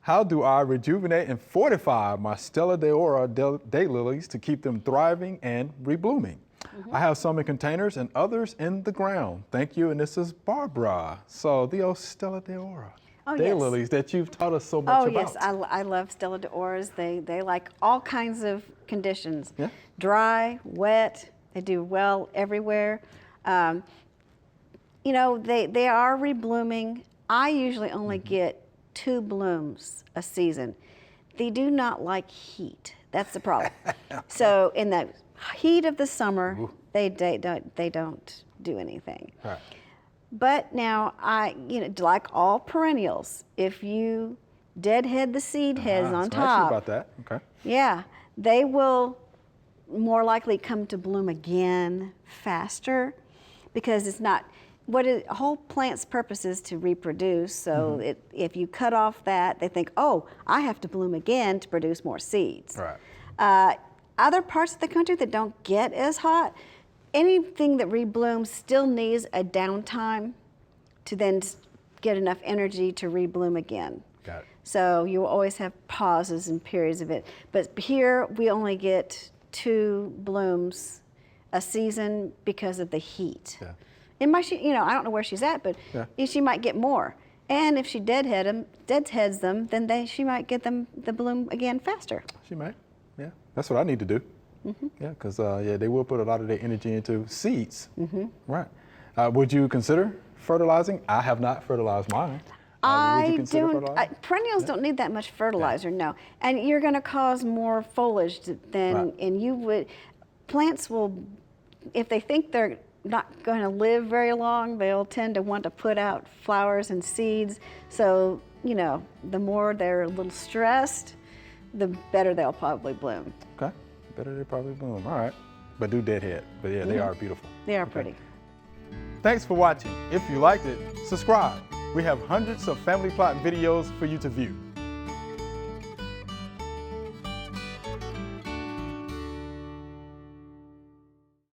How do I rejuvenate and fortify my Stella D'Oro daylilies to keep them thriving and reblooming? I have some in containers and others in the ground. Thank you, and this is Barbara. So the Stella D'Oro daylilies that you've taught us so much about. Yes, I love Stella D'Oros. They like all kinds of conditions. Yeah. Dry, wet, they do well everywhere. You know, they are reblooming. I usually only get 2 blooms a season. They do not like heat. That's the problem. So in the heat of the summer, they don't do anything. Right. But now like all perennials, if you deadhead the seed heads on top, about that. Okay. yeah, they will more likely come to bloom again faster, because it's not a whole plant's purpose is to reproduce. So if you cut off that, they think, oh, I have to bloom again to produce more seeds. Right. Other parts of the country that don't get as hot, anything that reblooms still needs a downtime to then get enough energy to rebloom again. Got it. So you will always have pauses and periods of it. But here we only get 2 blooms a season because of the heat. Yeah. And I don't know where she's at, but she might get more. And if she deadheads them, then she might get the bloom again faster. She might. Yeah. That's what I need to do. Yeah, because they will put a lot of their energy into seeds. Right. Would you consider fertilizing? I have not fertilized mine. Would you consider fertilizing? Perennials don't need that much fertilizer, no. And you're going to cause more foliage than, and you would. Plants will, if they think they're not going to live very long, they'll tend to want to put out flowers and seeds. So, the more they're a little stressed, the better they'll probably bloom. Okay. Better they probably bloom. All right. But do deadhead. But yeah, they are beautiful. They are pretty. Thanks for watching. If you liked it, subscribe. We have hundreds of family plot videos for you to view.